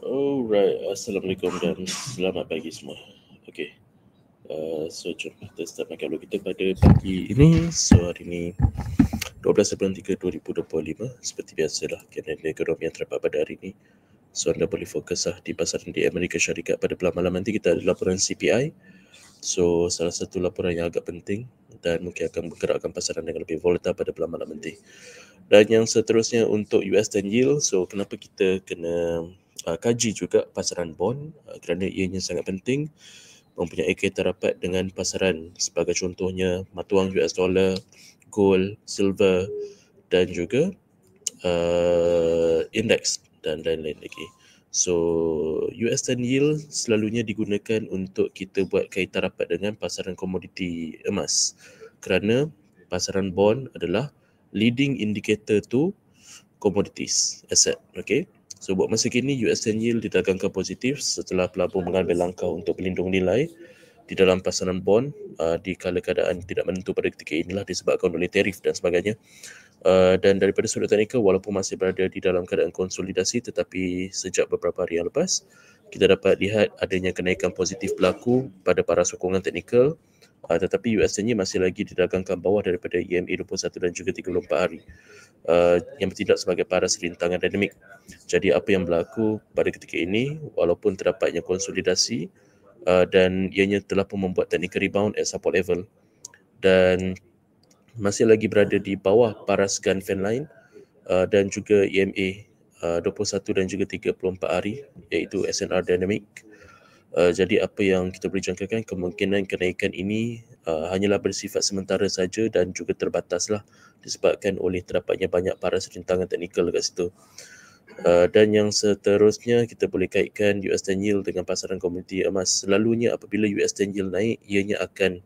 Alright, Assalamualaikum dan selamat pagi semua. Okay, so jom kita start makan dulu kita pada pagi ini. So hari ini 12 April 3, 2025. Seperti biasalah, kalender ekonomi yang terdapat pada hari ini. So anda boleh fokus lah di pasaran di Amerika Syarikat pada pelan malam nanti. Kita ada laporan CPI. So salah satu laporan yang agak penting dan mungkin akan bergerakkan pasaran dengan lebih volatile pada pelan malam nanti. Dan yang seterusnya untuk US 10 yield. So kenapa kita kena kaji juga pasaran bond, kerana ianya sangat penting mempunyai kaitan rapat dengan pasaran sebagai contohnya mata wang US dollar, gold, silver dan juga indeks dan lain-lain lagi. So US 10 yield selalunya digunakan untuk kita buat kaitan rapat dengan pasaran komoditi emas, kerana pasaran bond adalah leading indicator to commodities asset. Okay, so buat masa kini US 10 yield didagangkan positif setelah pelabur mengambil langkah untuk melindung nilai di dalam pasaran bond di kala keadaan tidak menentu pada ketika inilah disebabkan oleh tarif dan sebagainya. Dan daripada sudut teknikal, walaupun masih berada di dalam keadaan konsolidasi, tetapi sejak beberapa hari yang lepas kita dapat lihat adanya kenaikan positif berlaku pada para sokongan teknikal, tetapi US 10 masih lagi didagangkan bawah daripada EMA 21 dan juga 34 hari yang bertindak sebagai paras rintangan dinamik. Jadi apa yang berlaku pada ketika ini, walaupun terdapatnya konsolidasi dan ianya telah pun membuat technical rebound at support level dan masih lagi berada di bawah paras gun fan line dan juga EMA 21 dan juga 34 hari iaitu SNR Dynamic. Jadi apa yang kita boleh jangkakan, kemungkinan kenaikan ini hanyalah bersifat sementara saja dan juga terbataslah disebabkan oleh terdapatnya banyak paras rintangan teknikal dekat situ. Dan yang seterusnya kita boleh kaitkan US 10 yield dengan pasaran komoditi emas. Selalunya apabila US 10 yield naik, ianya akan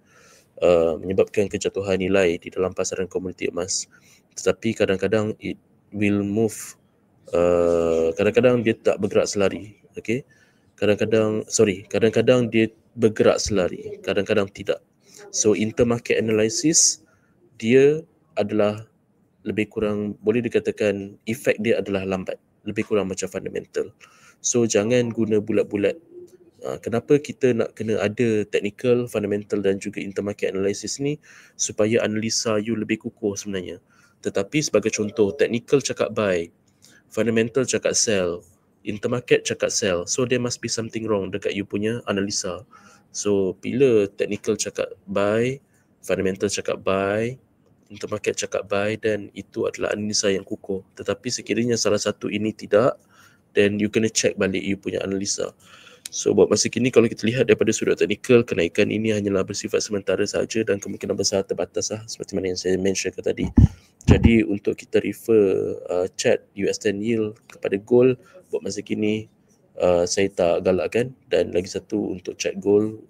menyebabkan kejatuhan nilai di dalam pasaran komoditi emas. Tetapi kadang-kadang it will move, kadang-kadang dia tak bergerak selari. Okay, kadang-kadang dia bergerak selari, kadang-kadang tidak. So intermarket analysis dia adalah lebih kurang, boleh dikatakan efek dia adalah lambat, lebih kurang macam fundamental. So jangan guna bulat-bulat. Kenapa kita nak kena ada technical, fundamental dan juga intermarket analysis ni? Supaya analisa you lebih kukuh sebenarnya. Tetapi sebagai contoh, technical cakap buy, fundamental cakap sell, intermarket cakap sell. So there must be something wrong dekat you punya analisa. So bila technical cakap buy, fundamental cakap buy, intermarket cakap buy, dan itu adalah analisa yang kukuh. Tetapi sekiranya salah satu ini tidak, then you kena check balik you punya analisa. So buat masa kini kalau kita lihat daripada sudut teknikal, kenaikan ini hanyalah bersifat sementara sahaja dan kemungkinan besar terbatas lah, seperti mana yang saya mentionkan tadi. Jadi untuk kita refer chart US 10 yield kepada gold, buat masa kini saya tak galakkan. Dan lagi satu, untuk chart gold,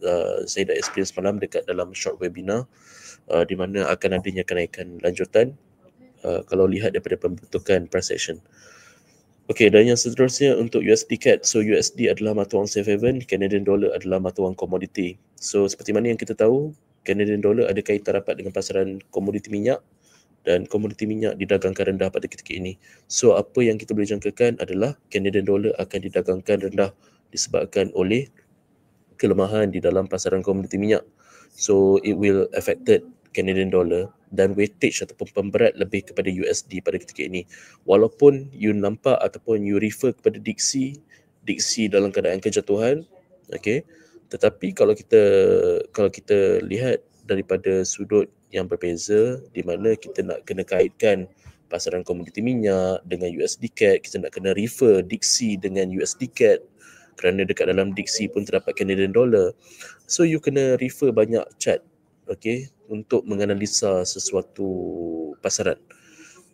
saya dah experience malam dekat dalam short webinar di mana akan adanya kenaikan lanjutan kalau lihat daripada pembentukan price action. Okey, dan yang seterusnya untuk USD CAD. So USD adalah mata wang safe haven, Canadian dollar adalah mata wang komoditi. So seperti mana yang kita tahu, Canadian dollar ada kaitan rapat dengan pasaran komoditi minyak dan komoditi minyak didagangkan rendah pada ketika ini. So apa yang kita boleh jangkakan adalah Canadian dollar akan didagangkan rendah disebabkan oleh kelemahan di dalam pasaran komoditi minyak. So it will affected Canadian dollar dan weightage ataupun pemberat lebih kepada USD pada ketika ini. Walaupun you nampak ataupun you refer kepada diksi dalam keadaan kejatuhan, okay, tetapi kalau kita lihat daripada sudut yang berbeza, di mana kita nak kena kaitkan pasaran komoditi minyak dengan USD CAD, kita nak kena refer diksi dengan USD CAD kerana dekat dalam diksi pun terdapat Canadian dollar. So you kena refer banyak chart, okay, untuk menganalisa sesuatu pasaran.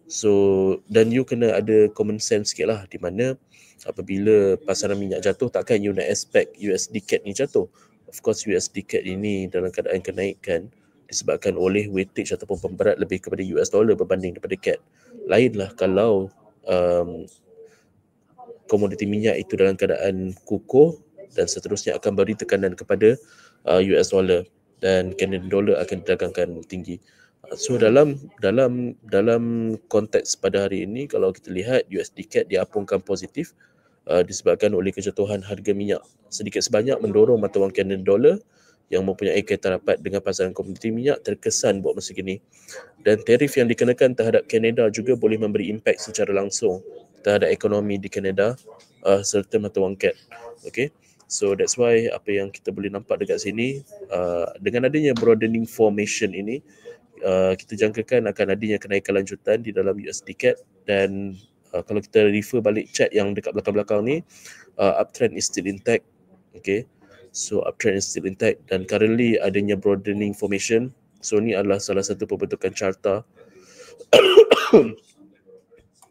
So dan you kena ada common sense sikit lah, di mana apabila pasaran minyak jatuh, takkan you nak expect USD CAD ni jatuh. Of course USD CAD ini dalam keadaan kenaikan disebabkan oleh weightage ataupun pemberat lebih kepada US dollar berbanding daripada CAD. Lainlah kalau komoditi minyak itu dalam keadaan kukuh dan seterusnya akan beri tekanan kepada US dollar dan Canadian dollar akan didagangkan tinggi. So dalam konteks pada hari ini, kalau kita lihat USD CAD diapungkan positif disebabkan oleh kejatuhan harga minyak sedikit sebanyak mendorong mata wang Canadian dollar yang mempunyai kaitan rapat dengan pasaran komoditi minyak terkesan buat masa kini. Dan tarif yang dikenakan terhadap Kanada juga boleh memberi impak secara langsung terhadap ekonomi di Kanada serta mata wang CAD. Okay. So that's why apa yang kita boleh nampak dekat sini, dengan adanya broadening formation ini, kita jangkakan akan adanya kenaikan lanjutan di dalam USD CAD. Dan kalau kita refer balik chart yang dekat belakang-belakang ni, uptrend is still intact. Okay. So uptrend is still intact dan currently adanya broadening formation. So ni adalah salah satu pembentukan carta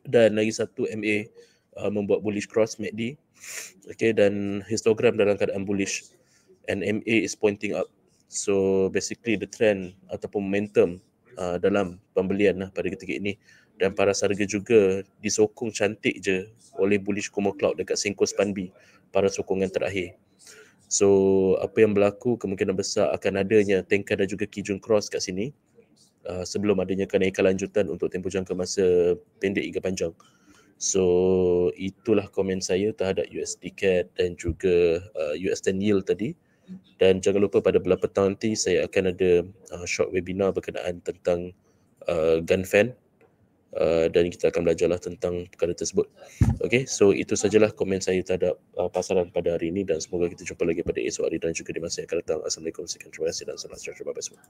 dan lagi satu MA membuat bullish cross MACD. Okay, dan histogram dalam keadaan bullish and MA is pointing up. So basically the trend ataupun momentum dalam pembelian pada ketika ini, dan paras harga juga disokong cantik je oleh bullish Kumo Cloud dekat Senko Spanbi pada sokongan terakhir. So apa yang berlaku, kemungkinan besar akan adanya Tenkan dan juga Kijun Cross kat sini sebelum adanya kenaikan lanjutan untuk tempoh jangka masa pendek hingga panjang. So itulah komen saya terhadap USD CAD dan juga US 10 yield tadi. Dan jangan lupa pada bulan petang nanti saya akan ada short webinar berkenaan tentang gun fan. Dan kita akan belajarlah tentang perkara tersebut. Okay, so itu sajalah komen saya terhadap pasaran pada hari ini dan semoga kita jumpa lagi pada esok hari dan juga di masa yang akan datang. Assalamualaikum, sekian, terima kasih dan salam sejahtera bagi semua.